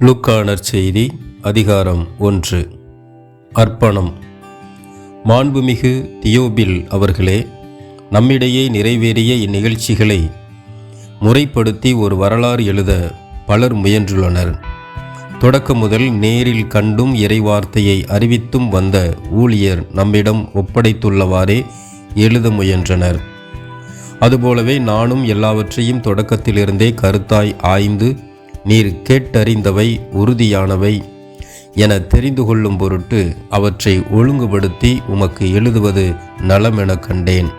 லூக்கா நற்செய்தி அதிகாரம் 1. அர்ப்பணம். மாண்புமிகு தியோபில் அவர்களே, நம்மிடையே நிறைவேறிய இந்நிகழ்ச்சிகளை முறைப்படுத்தி ஒரு வரலாறு எழுத பலர் முயன்றுள்ளனர். தொடக்கம் முதல் நேரில் கண்டும் இறைவார்த்தையை அறிவித்தும் வந்த ஊழியர் நம்மிடம் ஒப்படைத்துள்ளவாறே எழுத முயன்றனர். அதுபோலவே நானும் எல்லாவற்றையும் தொடக்கத்திலிருந்தே கருத்தாய் ஆய்ந்து நீர் கேட்டறிந்தவை உறுதியானவை என தெரிந்து கொள்ளும் பொருட்டு அவற்றை ஒழுங்குபடுத்தி உமக்கு எழுதுவது நலமென கண்டேன்.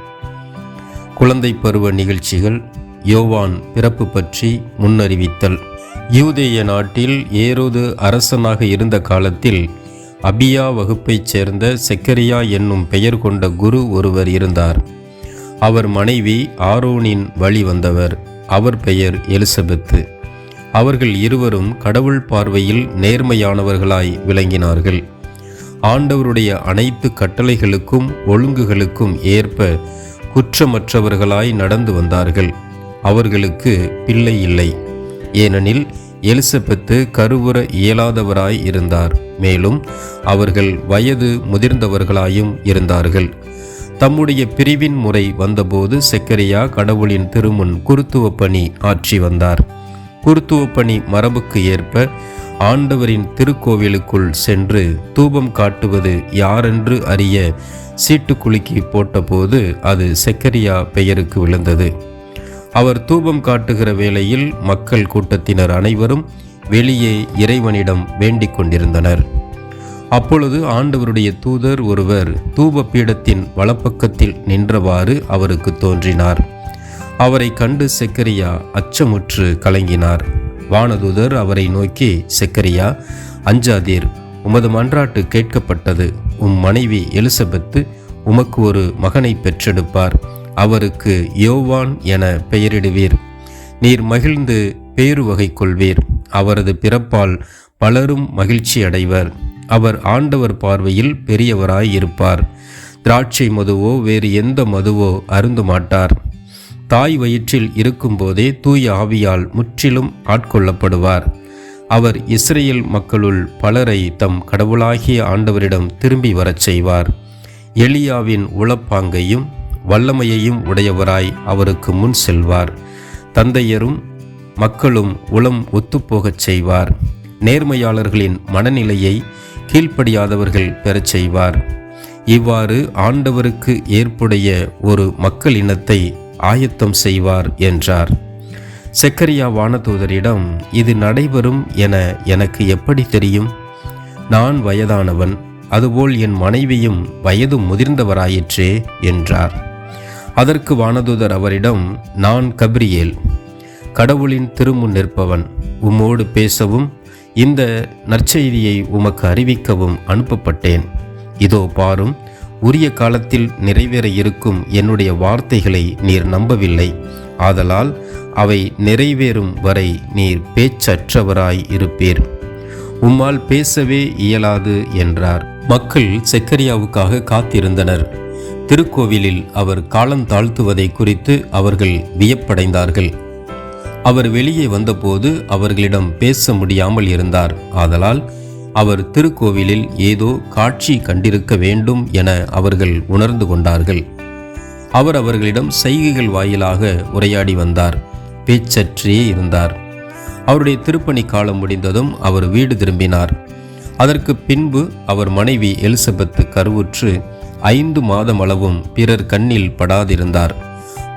குழந்தை பருவ நிகழ்ச்சிகள். யோவான் பிறப்பு பற்றி முன்னறிவித்தல். யூதேய நாட்டில் ஏரோது அரசனாக இருந்த காலத்தில் அபியா வகுப்பைச் சேர்ந்த செக்கரியா என்னும் பெயர் கொண்ட குரு ஒருவர் இருந்தார். அவர் மனைவி ஆரோனின் வழி வந்தவர். அவர் பெயர் எலிசபெத்து. அவர்கள் இருவரும் கடவுள் பார்வையில் நேர்மையானவர்களாய் விளங்கினார்கள். ஆண்டவருடைய அனைத்து கட்டளைகளுக்கும் ஒழுங்குகளுக்கும் ஏற்ப குற்றமற்றவர்களாய் நடந்து வந்தார்கள். அவர்களுக்கு பிள்ளை இல்லை, ஏனெனில் எலிசபெத்து கருவுற இயலாதவராய் இருந்தார். மேலும் அவர்கள் வயது முதிர்ந்தவர்களாயும் இருந்தார்கள். தம்முடைய பிரிவின் முறை வந்தபோது செக்கரியா கடவுளின் திருமுன் குருத்துவ பணி ஆற்றி வந்தார். குருத்துவ பணி மரபுக்கு ஏற்ப ஆண்டவரின் திருக்கோவிலுக்குள் சென்று தூபம் காட்டுவது யாரென்று அறிய சீட்டுக்குலுக்கி போட்டபோது அது செக்கரியா பெயருக்கு விழுந்தது. அவர் தூபம் காட்டுகிற வேளையில் மக்கள் கூட்டத்தினர் அனைவரும் வெளியே இறைவனிடம் வேண்டிக் கொண்டிருந்தனர். அப்பொழுது ஆண்டவருடைய தூதர் ஒருவர் தூப பீடத்தின் வலப்பக்கத்தில் நின்றவாறு அவருக்கு தோன்றினார். அவரை கண்டு செக்கரியா அச்சமுற்று கலங்கினார். வானதூதர் அவரை நோக்கி, செக்கரியா, அஞ்சாதீர், உமது மன்றாட்டு கேட்கப்பட்டது. உம் மனைவி எலிசபெத்து உமக்கு ஒரு மகனை பெற்றெடுப்பார். அவருக்கு யோவான் என பெயரிடுவீர். நீர் மகிழ்ந்து பேரு வகை கொள்வீர். அவரது பிறப்பால் பலரும் மகிழ்ச்சி அடைவர். அவர் ஆண்டவர் பார்வையில் பெரியவராய் இருப்பார். திராட்சை மதுவோ வேறு எந்த மதுவோ அருந்த மாட்டார். தாய் வயிற்றில் இருக்கும்போதே தூய ஆவியால் முற்றிலும் ஆட்கொள்ளப்படுவார். அவர் இஸ்ரேல் மக்களுள் பலரை தம் கடவுளாகிய ஆண்டவரிடம் திரும்பி வரச் செய்வார். எலியாவின் உளப்பாங்கையும் வல்லமையையும் உடையவராய் அவருக்கு முன் செல்வார். தந்தையரும் மக்களும் உளம் ஒத்துப்போகச் செய்வார். நேர்மையாளர்களின் மனநிலையை கீழ்ப்படியாதவர்கள் பெறச் செய்வார். இவ்வாறு ஆண்டவருக்கு ஏற்புடைய ஒரு மக்கள் இனத்தை ஆயத்தம் செய்வார் என்றார். செக்கரியா வானதூதரிடம், இது நடைபெறும் என எனக்கு எப்படி தெரியும்? நான் வயதானவன், அதுபோல் என் மனைவியும் வயது முதிர்ந்தவராயிற்றே என்றார். அதற்கு வானதூதர் அவரிடம், நான் கபிரியேல், கடவுளின் திருமுன் நிற்பவன். உம்மோடு பேசவும் இந்த நற்செய்தியை உமக்கு அறிவிக்கவும் அனுப்பப்பட்டேன். இதோ பாரும், உரிய காலத்தில் நிறைவேற இருக்கும் என்னுடைய வார்த்தைகளை நீர் நம்பவில்லை. ஆதலால் அவை நிறைவேறும் வரை நீர் பேச்சற்றவராய் இருப்பீர். உம்மால் பேசவே இயலாது என்றார். மக்கள் செக்கரியாவுக்காக காத்திருந்தனர். திருக்கோவிலில் அவர் காலந்தாழ்த்துவதை குறித்து அவர்கள் வியப்படைந்தார்கள். அவர் வெளியே வந்தபோது அவர்களிடம் பேச முடியாமல் இருந்தார். ஆதலால் அவர் திருக்கோவிலில் ஏதோ காட்சி கண்டிருக்க வேண்டும் என அவர்கள் உணர்ந்து கொண்டார்கள். அவர் அவர்களிடம் செய்கைகள் வாயிலாக உரையாடி வந்தார். பேச்சற்றே இருந்தார். அவருடைய திருப்பணி காலம் முடிந்ததும் அவர் வீடு திரும்பினார். அதற்கு பின்பு அவர் மனைவி எலிசபெத்து கருவுற்று 5 மாதம் அளவும் பிறர் கண்ணில் படாதிருந்தார்.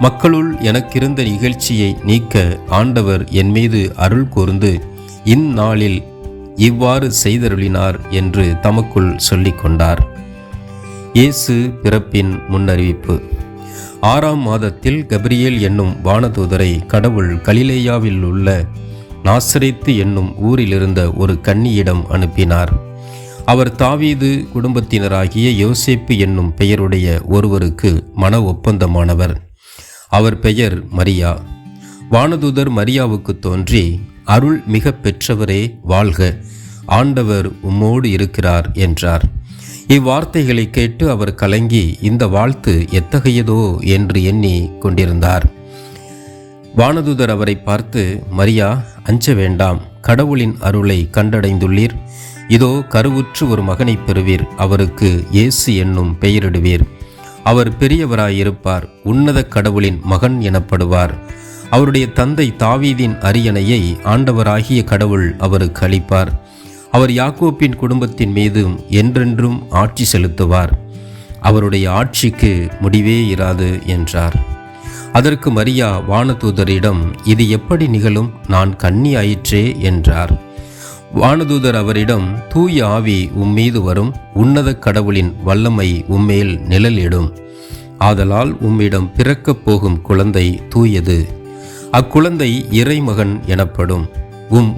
மக்களுள் எனக்கிருந்த நிகழ்ச்சியை நீக்க ஆண்டவர் என் மீது அருள் கூர்ந்து இந்நாளில் இவ்வாறு செய்தருளினார் என்று தமக்குள் சொல்லிக் கொண்டார். இயேசு பிறப்பின் முன்னறிவிப்பு. 6ஆம் மாதத்தில் கபிரியேல் என்னும் வானதூதரை கடவுள் கலிலேயாவில் உள்ள நாசரேத்து என்னும் ஊரிலிருந்த ஒரு கன்னியிடம் அனுப்பினார். அவர் தாவீது குடும்பத்தினராகிய யோசேப்பு என்னும் பெயருடைய ஒருவருக்கு மன ஒப்பந்தமானவர். அவர் பெயர் மரியா. வானதூதர் மரியாவுக்கு தோன்றி, அருள் மிக பெற்றவரே வாழ்க, ஆண்டவர் உம்மோடு இருக்கிறார் என்றார். இவ்வார்த்தைகளை கேட்டு அவர் கலங்கி இந்த வாழ்த்து எத்தகையதோ என்று எண்ணி கொண்டிருந்தார். வானதூதர் அவரை பார்த்து, மரியா, அஞ்ச வேண்டாம், கடவுளின் அருளை கண்டடைந்துள்ளீர். இதோ கருவுற்று ஒரு மகனை பெறுவீர். அவருக்கு இயேசு என்னும் பெயரிடுவீர். அவர் பெரியவராயிருப்பார். உன்னத கடவுளின் மகன் எனப்படுவார். அவருடைய தந்தை தாவீதின் அரியணையை ஆண்டவராகிய கடவுள் அவருக்கு அளிப்பார். அவர் யாக்கோப்பின் குடும்பத்தின் மீதும் என்றென்றும் ஆட்சி செலுத்துவார். அவருடைய ஆட்சிக்கு முடிவே இராது என்றார். அதற்கு மரியா வானதூதரிடம், இது எப்படி நிகழும்? நான் கன்னி ஆயிற்றே என்றார். வானதூதர் அவரிடம், தூய ஆவி உம்மீது வரும். உன்னத கடவுளின் வல்லமை உம்மேல் நிழலிடும். ஆதலால் உம்மிடம் பிறக்கப் போகும் குழந்தை தூயது. அக்குழந்தை இறைமகன் எனப்படும்.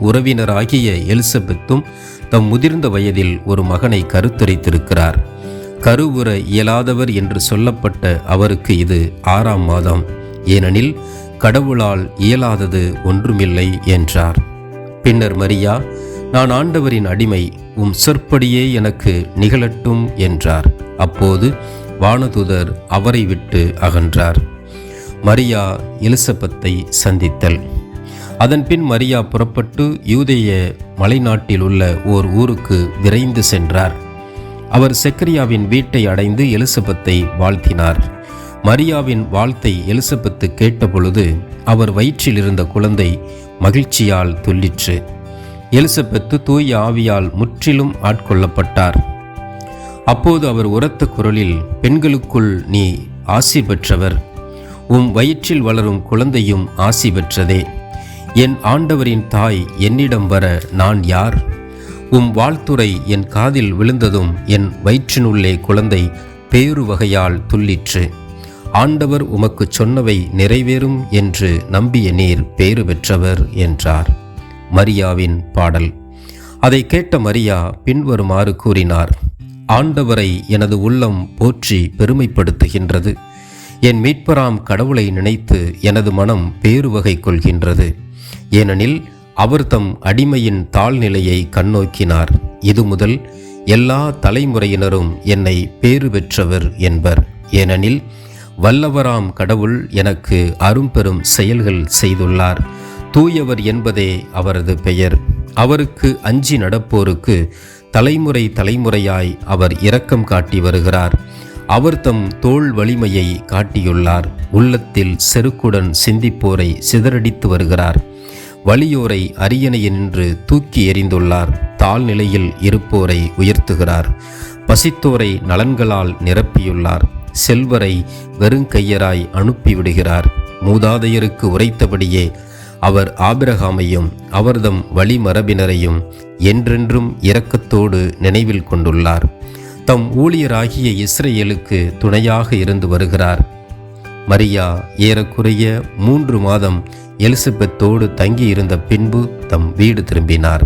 உறவினராகிய எலிசபெத்தும் தம் முதிர்ந்த வயதில் ஒரு மகனை கருத்தரித்திருக்கிறார். கருவுற இயலாதவர் என்று சொல்லப்பட்ட அவருக்கு இது 6ஆம் மாதம். ஏனெனில் கடவுளால் இயலாதது ஒன்றுமில்லை என்றார். பின்னர் மரியா, நான் ஆண்டவரின் அடிமை, உம் சொற்படியே எனக்கு நிகழட்டும் என்றார். அப்போது வானதூதர் அவரை விட்டு அகன்றார். மரியா எலிசபெத்தை சந்தித்தல். அதன்பின் மரியா புறப்பட்டு யூதேய மலைநாட்டில் உள்ள ஓர் ஊருக்கு விரைந்து சென்றார். அவர் செக்கரியாவின் வீட்டை அடைந்து எலிசபெத்தை வாழ்த்தினார். மரியாவின் வாழ்த்தை எலிசபெத்து கேட்டபொழுது அவர் வயிற்றில் இருந்த குழந்தை மகிழ்ச்சியால் துள்ளிற்று. எலிசபெத்து தூய ஆவியால் முற்றிலும் ஆட்கொள்ளப்பட்டார். அப்போது அவர் உரத்த குரலில், பெண்களுக்குள் நீ ஆசி பெற்றவர், உம் வயிற்றில் வளரும் குழந்தையும் ஆசி பெற்றதே. என் ஆண்டவரின் தாய் என்னிடம் வர நான் யார்? உம் வாழ்த்துரை என் காதில் விழுந்ததும் என் வயிற்றினுள்ளே குழந்தை பேறு வகையால் துள்ளிற்று. ஆண்டவர் உமக்கு சொன்னவை நிறைவேறும் என்று நம்பிய நீர் பேறு பெற்றவர் என்றார். மரியாவின் பாடல். அதை கேட்ட மரியா பின்வருமாறு கூறினார். ஆண்டவரை எனது உள்ளம் போற்றி பெருமைப்படுத்துகின்றது. என் மீட்பராம் கடவுளை நினைத்து எனது மனம் பேருவகை கொள்கின்றது. ஏனெனில் அவர் தம் அடிமையின் தாழ்நிலையை கண்ணோக்கினார். இது முதல் எல்லா தலைமுறையினரும் என்னை பேறு பெற்றவர் என்பர். ஏனெனில் வல்லவராம் கடவுள் எனக்கு அரும்பெரும் செயல்கள் செய்துள்ளார். தூயவர் என்பதே அவரது பெயர். அவருக்கு அஞ்சி நடப்போருக்கு தலைமுறை தலைமுறையாய் அவர் இரக்கம் காட்டி வருகிறார். அவர் தம் தோள் வலிமையை காட்டியுள்ளார். உள்ளத்தில் செருக்குடன் சிந்திப்போரை சிதறடித்து வருகிறார். வலியோரை அரியணையினின்று தூக்கி எறிந்துள்ளார். தாழ்நிலையில் இருப்போரை உயர்த்துகிறார். பசித்தோரை நலன்களால் நிரப்பியுள்ளார். செல்வரை வெறுங்கையராய் அனுப்பிவிடுகிறார். மூதாதையருக்கு உரைத்தபடியே அவர் ஆபிரகாமையும் அவர்தம் வழிமரபினரையும் என்றென்றும் இரக்கத்தோடு நினைவில் கொண்டுள்ளார். தம் ஊழியராகிய இஸ்ரேலுக்கு துணையாக இருந்து வருகிறார். மரியா ஏறக்குறைய 3 மாதம் எலிசபெத்தோடு தங்கியிருந்த பின்பு தம் வீடு திரும்பினார்.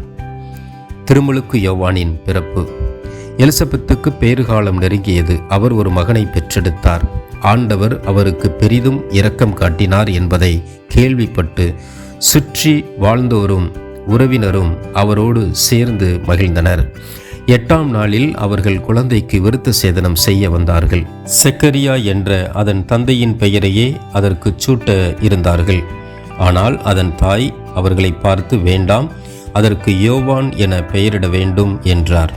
திருமுழுக்கு யோவானின் பிறப்பு. எலிசபெத்துக்கு பேறுகாலம் நெருங்கியது. அவர் ஒரு மகனை பெற்றெடுத்தார். ஆண்டவர் அவருக்கு பெரிதும் இரக்கம் காட்டினார் என்பதை கேள்விப்பட்டு சுற்றி வாழ்ந்தோரும் உறவினரும் அவரோடு சேர்ந்து மகிழ்ந்தனர். 8ஆம் நாளில் அவர்கள் குழந்தைக்கு விருத்த சேதனம் செய்ய வந்தார்கள். செக்கரியா என்ற அதன் தந்தையின் பெயரையே அதற்கு சூட்ட இருந்தார்கள். ஆனால் அதன் தாய் அவர்களை பார்த்து, வேண்டாம், அதற்கு யோவான் என பெயரிட வேண்டும் என்றார்.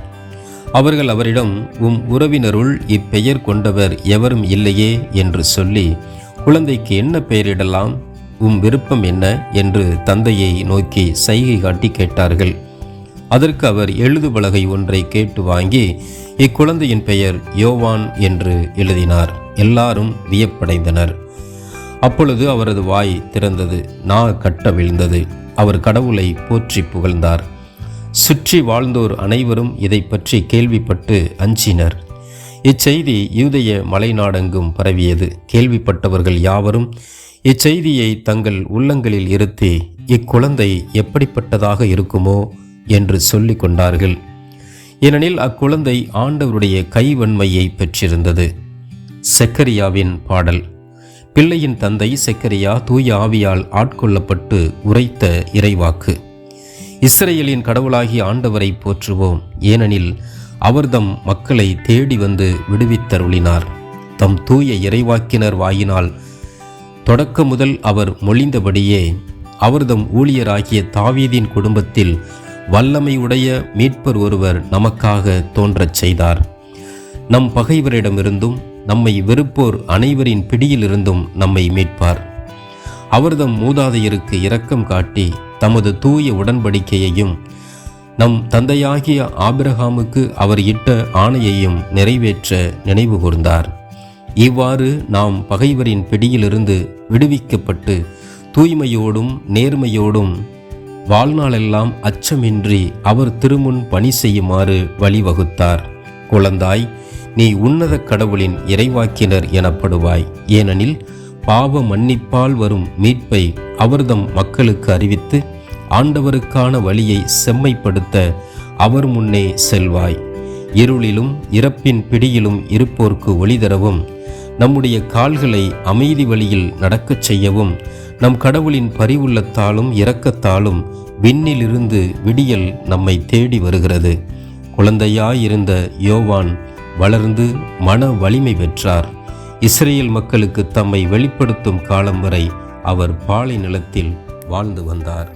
அவர்கள் அவரிடம், உறவினருள் இப்பெயர் கொண்டவர் எவரும் இல்லையே என்று சொல்லி, குழந்தைக்கு என்ன பெயரிடலாம், விருப்பம் என்ன என்று தந்தையை நோக்கி சைகை காட்டி கேட்டார்கள். அதற்கு அவர் எழுதுபலகை ஒன்றை கேட்டு வாங்கி இக்குழந்தையின் பெயர் யோவான் என்று எழுதினார். எல்லாரும் வியப்படைந்தனர். அப்பொழுது அவரது வாய் திறந்தது, நா கட்ட விழுந்தது. அவர் கடவுளை போற்றி புகழ்ந்தார். சுற்றி வாழ்ந்தோர் அனைவரும் இதை பற்றி கேள்விப்பட்டு அஞ்சினர். இச்செய்தி யூதேய மலைநாடெங்கும் பரவியது. கேள்விப்பட்டவர்கள் யாவரும் இச்செய்தியை தங்கள் உள்ளங்களில் இருத்தி, இக்குழந்தை எப்படிப்பட்டதாக இருக்குமோ என்று சொல்லிக் கொண்டார்கள். ஏனெனில் அக்குழந்தை ஆண்டவருடைய கைவன்மையை பெற்றிருந்தது. செக்கரியாவின் பாடல். பிள்ளையின் தந்தை செக்கரியா தூய ஆவியால் ஆட்கொள்ளப்பட்டு உரைத்த இறைவாக்கு. இஸ்ரேலின் கடவுளாகிய ஆண்டவரை போற்றுவோம், ஏனெனில் அவர்தம் மக்களை தேடி வந்து விடுவித்தருளினார். தம் தூய இறைவாக்கினர் வாயினால் தொடக்க முதல் அவர் மொழிந்தபடியே அவர்தம் ஊழியராகிய தாவீதின் குடும்பத்தில் வல்லமையுடைய மீட்பர் ஒருவர் நமக்காக தோன்றச் செய்தார். நம் பகைவரிடமிருந்தும் நம்மை வெறுப்போர் அனைவரின் பிடியிலிருந்தும் நம்மை மீட்பார். அவர்தம் மூதாதையருக்கு இரக்கம் காட்டி தமது தூய உடன்படிக்கையையும் நம் தந்தையாகிய ஆபிரகாமுக்கு அவர் இட்ட ஆணையையும் நிறைவேற்ற நினைவு கூர்ந்தார். இவ்வாறு நாம் பகைவரின் பிடியிலிருந்து விடுவிக்கப்பட்டு தூய்மையோடும் நேர்மையோடும் வாழ்நாளெல்லாம் அச்சமின்றி அவர் திருமுன் பணி செய்யுமாறு வழிவகுத்தார். குழந்தாய், நீ உன்னத கடவுளின் இறைவாக்கினர் எனப்படுவாய். ஏனெனில் பாவ மன்னிப்பால் வரும் மீட்பை அவர்தம் மக்களுக்கு அறிவித்து ஆண்டவருக்கான வழியை செம்மைப்படுத்த அவர் முன்னே செல்வாய். இருளிலும் இறப்பின் பிடியிலும் இருப்போர்க்கு ஒளி தரவும், நம்முடைய கால்களை அமைதி வழியில் நடக்கச் செய்யவும், நம் கடவுளின் பரிவுள்ளத்தாலும் இரக்கத்தாலும் விண்ணிலிருந்து விடியல் நம்மை தேடி வருகிறது. குழந்தையாயிருந்த யோவான் வளர்ந்து மன வலிமை பெற்றார். இஸ்ரேல் மக்களுக்கு தம்மை வெளிப்படுத்தும் காலம் வரை அவர் பாலை நிலத்தில் வாழ்ந்து வந்தார்.